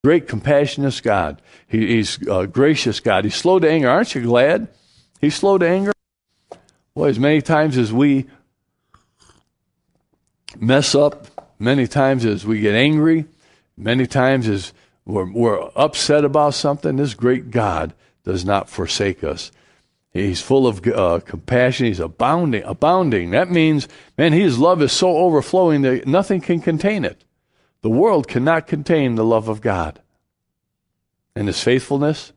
Great, compassionate God. He's a gracious God. He's slow to anger. Aren't you glad He's slow to anger? Boy, as many times as we mess up, many times as we get angry, many times as we're upset about something, this great God does not forsake us. He's full of compassion. He's abounding. That means, man, His love is so overflowing that nothing can contain it. The world cannot contain the love of God. And His faithfulness,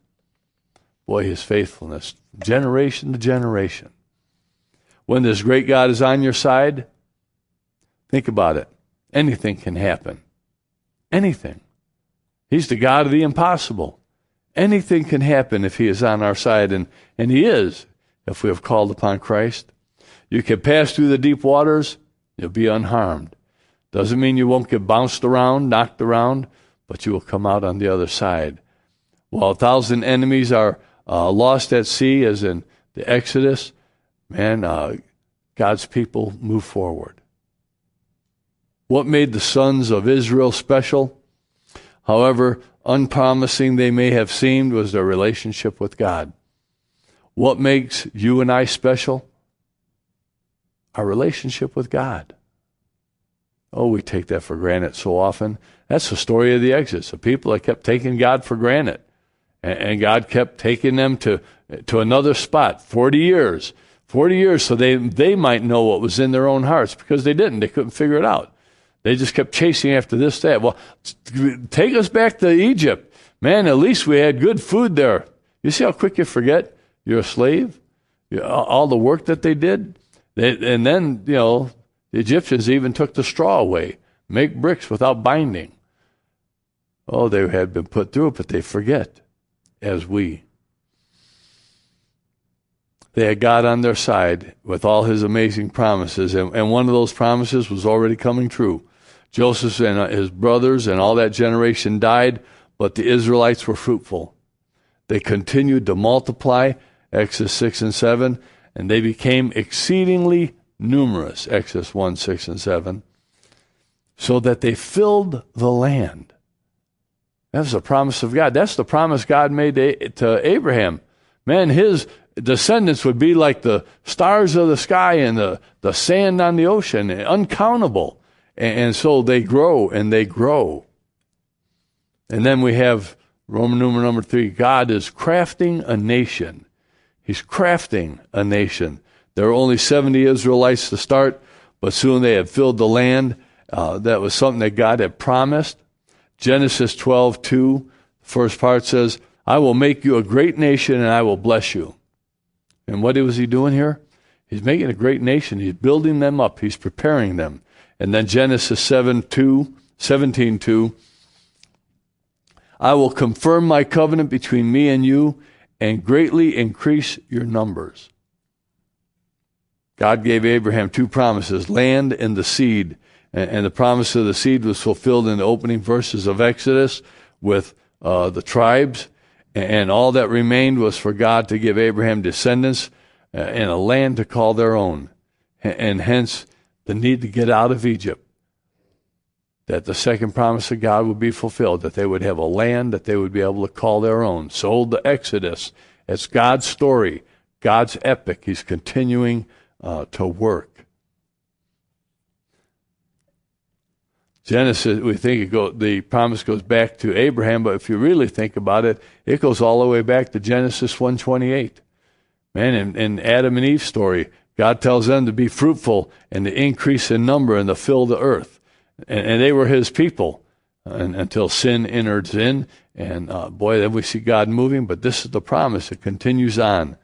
boy, His faithfulness, generation to generation. When this great God is on your side, think about it. Anything can happen. Anything. He's the God of the impossible. Anything can happen if He is on our side, and He is, if we have called upon Christ. You can pass through the deep waters, you'll be unharmed. Doesn't mean you won't get bounced around, knocked around, but you will come out on the other side. While 1,000 enemies are lost at sea, as in the Exodus, man, God's people move forward. What made the sons of Israel special, however unpromising they may have seemed, was their relationship with God. What makes you and I special? Our relationship with God. Oh, we take that for granted so often. That's the story of the Exodus. The people that kept taking God for granted. And God kept taking them to another spot, 40 years. 40 years so they might know what was in their own hearts, because they didn't. They couldn't figure it out. They just kept chasing after this, that. Well, take us back to Egypt. Man, at least we had good food there. You see how quick you forget you're a slave? All the work that they did. And then, the Egyptians even took the straw away, make bricks without binding. Oh, they had been put through it, but they forget, as we. They had God on their side with all His amazing promises, and one of those promises was already coming true. Joseph and his brothers and all that generation died, but the Israelites were fruitful. They continued to multiply, Exodus 6 and 7, and they became exceedingly numerous, Exodus 1, 6 and 7, so that they filled the land. That's the promise of God. That's the promise God made to Abraham. Man, his descendants would be like the stars of the sky and the sand on the ocean, uncountable. And so they grow and they grow. And then we have Roman numeral number 3. God is crafting a nation. He's crafting a nation. There were only 70 Israelites to start, but soon they had filled the land. That was something that God had promised. Genesis 12:2, the first part says, I will make you a great nation and I will bless you. And what was He doing here? He's making a great nation. He's building them up. He's preparing them. And then Genesis 17:2, I will confirm my covenant between me and you and greatly increase your numbers. God gave Abraham 2 promises, land and the seed. And the promise of the seed was fulfilled in the opening verses of Exodus with the tribes. And all that remained was for God to give Abraham descendants and a land to call their own. And hence the need to get out of Egypt. That the second promise of God would be fulfilled, that they would have a land that they would be able to call their own. So the Exodus, it's God's story, God's epic. He's continuing to work. Genesis, we think the promise goes back to Abraham, but if you really think about it, it goes all the way back to Genesis 1:28. Man, in Adam and Eve's story, God tells them to be fruitful and to increase in number and to fill the earth. And they were His people until sin enters in. And then we see God moving, but this is the promise. It continues on.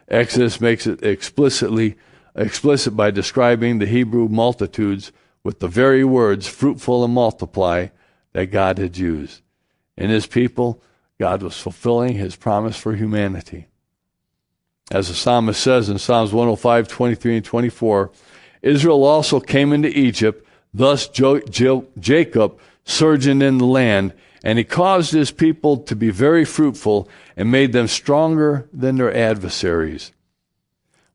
Exodus makes it explicit by describing the Hebrew multitudes with the very words, fruitful and multiply, that God had used. In His people, God was fulfilling His promise for humanity. As the psalmist says in Psalms 105:23 and 24, Israel also came into Egypt, thus Jacob sojourned in the land, and he caused his people to be very fruitful and made them stronger than their adversaries.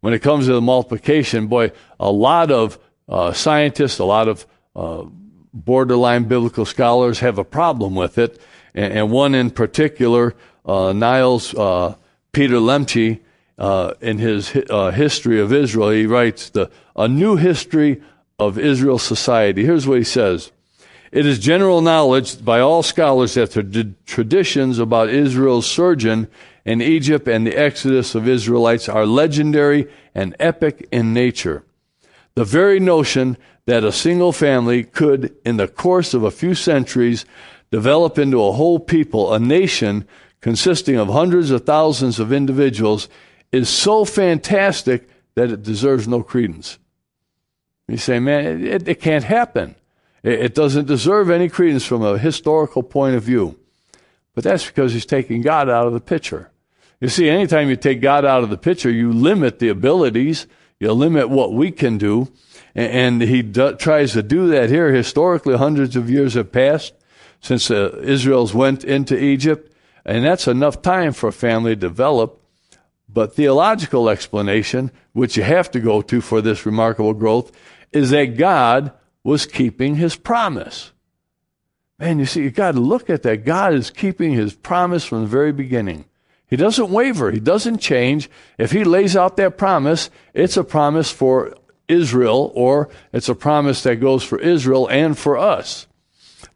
When it comes to the multiplication, boy, a lot of scientists, a lot of borderline biblical scholars have a problem with it, and one in particular, Niles Peter Lemke, in his history of Israel, he writes a new history of Israel society. Here's what he says. It is general knowledge by all scholars that the traditions about Israel's sojourn in Egypt and the exodus of Israelites are legendary and epic in nature. The very notion that a single family could, in the course of a few centuries, develop into a whole people, a nation consisting of hundreds of thousands of individuals, is so fantastic that it deserves no credence. You say, man, it can't happen. It doesn't deserve any credence from a historical point of view. But that's because he's taking God out of the picture. You see, anytime you take God out of the picture, you limit the abilities, you limit what we can do, and he tries to do that here. Historically, hundreds of years have passed since Israel's went into Egypt, and that's enough time for a family to develop. But theological explanation, which you have to go to for this remarkable growth, is that God was keeping his promise. Man, you see, you got to look at that. God is keeping his promise from the very beginning. He doesn't waver. He doesn't change. If he lays out that promise, it's a promise for Israel, or it's a promise that goes for Israel and for us.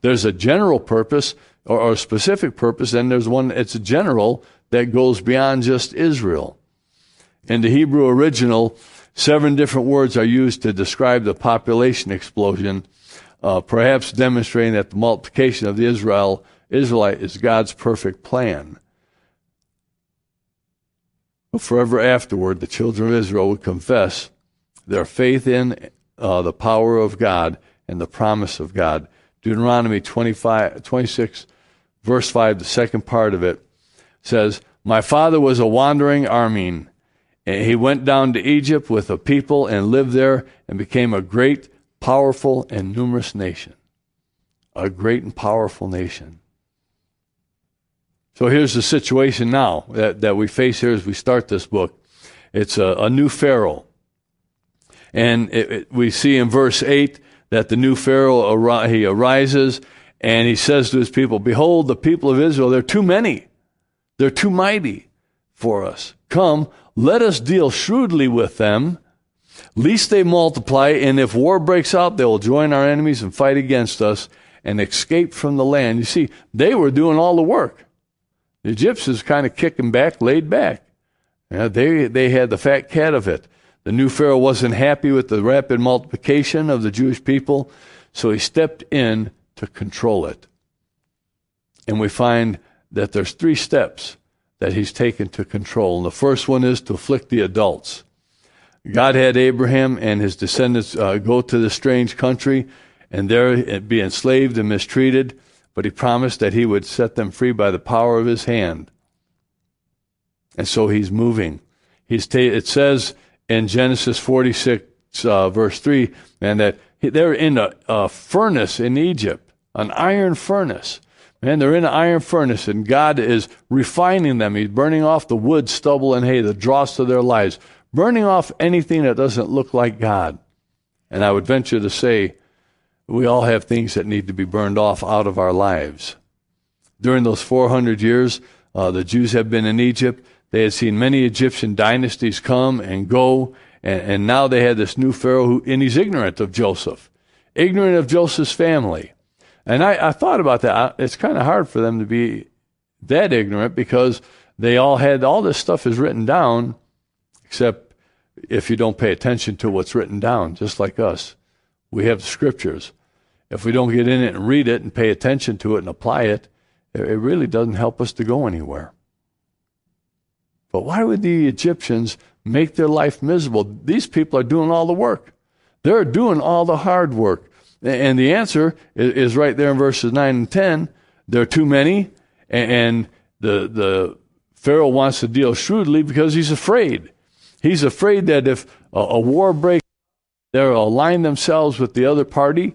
There's a general purpose or a specific purpose, and there's one that's a general that goes beyond just Israel. In the Hebrew original, 7 different words are used to describe the population explosion, perhaps demonstrating that the multiplication of the Israelite is God's perfect plan. But forever afterward, the children of Israel would confess their faith in the power of God and the promise of God. Deuteronomy 26, verse 5, the second part of it, says, "My father was a wandering Aramean. And he went down to Egypt with a people and lived there and became a great, powerful, and numerous nation." A great and powerful nation. So here's the situation now that we face here as we start this book. It's a new Pharaoh. And we see in verse 8 that the new Pharaoh, he arises and he says to his people, "Behold, the people of Israel, they're too many. They're too mighty for us. Come, let us deal shrewdly with them, lest they multiply, and if war breaks out, they will join our enemies and fight against us and escape from the land." You see, they were doing all the work. The Egyptians kind of kicking back, laid back. They had the fat cat of it. The new Pharaoh wasn't happy with the rapid multiplication of the Jewish people, so he stepped in to control it. And we find that there's 3 steps that he's taken to control. And the first one is to afflict the adults. God had Abraham and his descendants go to the strange country and there be enslaved and mistreated, but he promised that he would set them free by the power of his hand. And so he's moving. It says in Genesis 46, verse 3, and that they're in a furnace in Egypt, an iron furnace. Man, they're in an iron furnace, and God is refining them. He's burning off the wood, stubble, and hay, the dross of their lives, burning off anything that doesn't look like God. And I would venture to say we all have things that need to be burned off out of our lives. During those 400 years, the Jews have been in Egypt. They had seen many Egyptian dynasties come and go, and now they had this new Pharaoh, and he's ignorant of Joseph, ignorant of Joseph's family. And I thought about that. It's kind of hard for them to be that ignorant because they all this stuff is written down, except if you don't pay attention to what's written down, just like us. We have the scriptures. If we don't get in it and read it and pay attention to it and apply it, it really doesn't help us to go anywhere. But why would the Egyptians make their life miserable? These people are doing all the work. They're doing all the hard work. And the answer is right there in verses 9 and 10. There are too many, and the Pharaoh wants to deal shrewdly because he's afraid. He's afraid that if a war breaks, they'll align themselves with the other party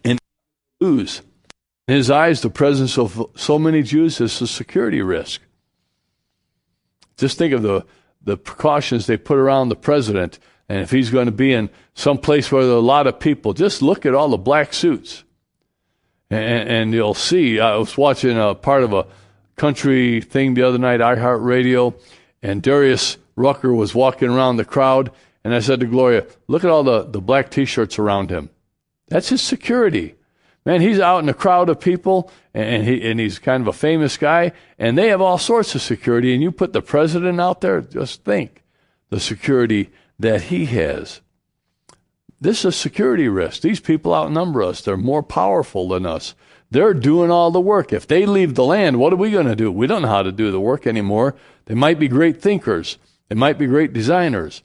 and lose. In his eyes, the presence of so many Jews is a security risk. Just think of the precautions they put around the president. And if he's going to be in some place where there are a lot of people, just look at all the black suits. And you'll see, I was watching a part of a country thing the other night, iHeartRadio, and Darius Rucker was walking around the crowd, and I said to Gloria, look at all the black T-shirts around him. That's his security. Man, he's out in a crowd of people, and he's kind of a famous guy, and they have all sorts of security, and you put the president out there, just think the security that he has. This is a security risk. These people outnumber us. They're more powerful than us. They're doing all the work. If they leave the land, what are we going to do? We don't know how to do the work anymore. They might be great thinkers. They might be great designers.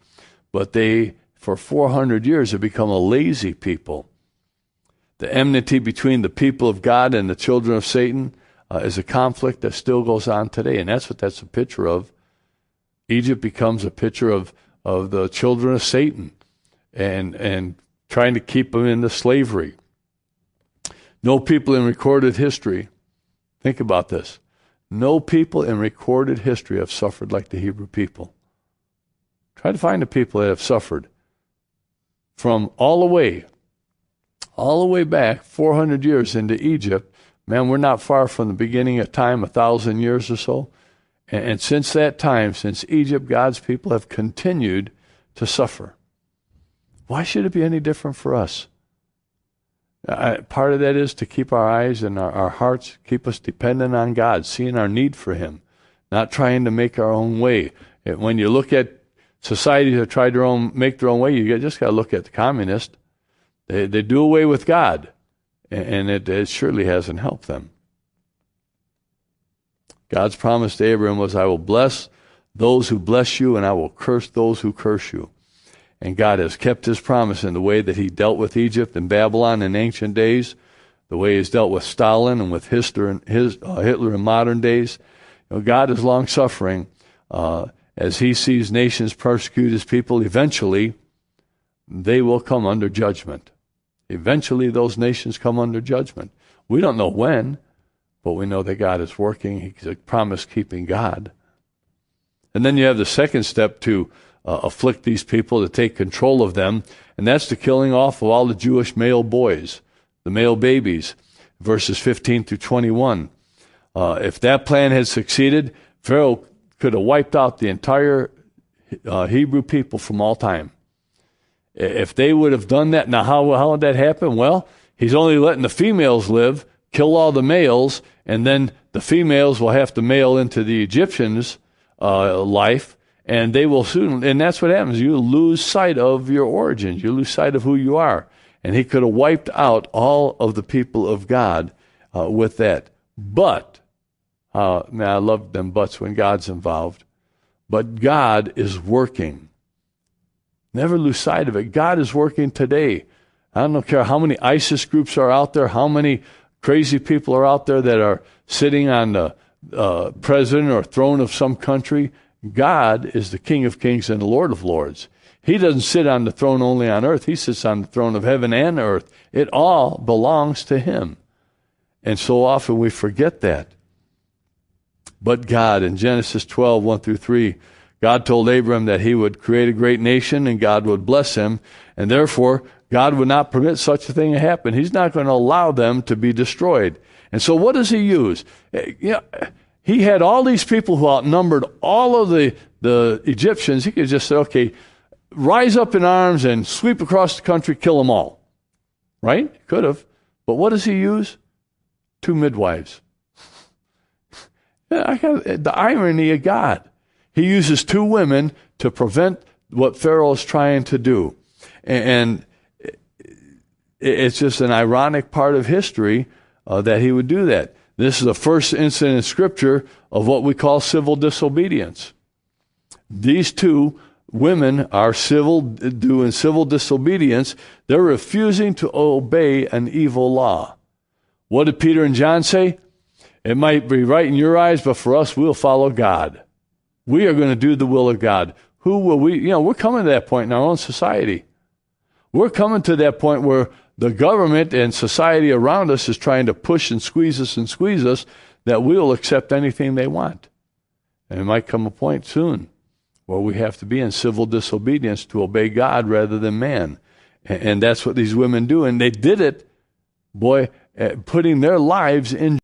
But they, for 400 years, have become a lazy people. The enmity between the people of God and the children of Satan is a conflict that still goes on today. And that's what that's a picture of. Egypt becomes a picture of the children of Satan and trying to keep them into slavery. No people in recorded history, think about this, no people in recorded history have suffered like the Hebrew people. Try to find the people that have suffered from all the way back 400 years into Egypt. Man, we're not far from the beginning of time, 1,000 years or so. And since that time, since Egypt, God's people have continued to suffer. Why should it be any different for us? Part of that is to keep our eyes and our hearts, keep us dependent on God, seeing our need for Him, not trying to make our own way. When you look at societies that try to make their own way, you just got to look at the communists. They do away with God, and it surely hasn't helped them. God's promise to Abraham was, I will bless those who bless you, and I will curse those who curse you. And God has kept His promise in the way that He dealt with Egypt and Babylon in ancient days, the way He's dealt with Stalin and with Hitler in modern days. God is long-suffering. As He sees nations persecute His people, eventually they will come under judgment. Eventually those nations come under judgment. We don't know when, but we know that God is working. He's a promise-keeping God. And then you have the second step to afflict these people, to take control of them, and that's the killing off of all the Jewish male boys, the male babies, verses 15 through 21. If that plan had succeeded, Pharaoh could have wiped out the entire Hebrew people from all time. If they would have done that, now how would that happen? Well, he's only letting the females live, kill all the males, and then the females will have to mail into the Egyptians' life, and they will soon, and that's what happens. You lose sight of your origins. You lose sight of who you are. And he could have wiped out all of the people of God with that. But, man, I love them buts when God's involved. But God is working. Never lose sight of it. God is working today. I don't care how many ISIS groups are out there, how many crazy people are out there that are sitting on the president or throne of some country. God is the King of Kings and the Lord of Lords. He doesn't sit on the throne only on earth. He sits on the throne of heaven and earth. It all belongs to Him. And so often we forget that. But God, in Genesis 12, 1 through 3, God told Abraham that he would create a great nation and God would bless him. And therefore, God would not permit such a thing to happen. He's not going to allow them to be destroyed. And so what does He use? He had all these people who outnumbered all of the Egyptians. He could just say, okay, rise up in arms and sweep across the country, kill them all. Right? He could have. But what does He use? 2 midwives. The irony of God. He uses 2 women to prevent what Pharaoh is trying to do. And it's just an ironic part of history that he would do that. This is the first incident in Scripture of what we call civil disobedience. These 2 women are doing civil disobedience. They're refusing to obey an evil law. What did Peter and John say? It might be right in your eyes, but for us, we'll follow God. We are going to do the will of God. Who will we? We're coming to that point in our own society. We're coming to that point where the government and society around us is trying to push and squeeze us that we'll accept anything they want. And it might come a point soon where we have to be in civil disobedience to obey God rather than man. And that's what these women do. And they did it, boy, putting their lives in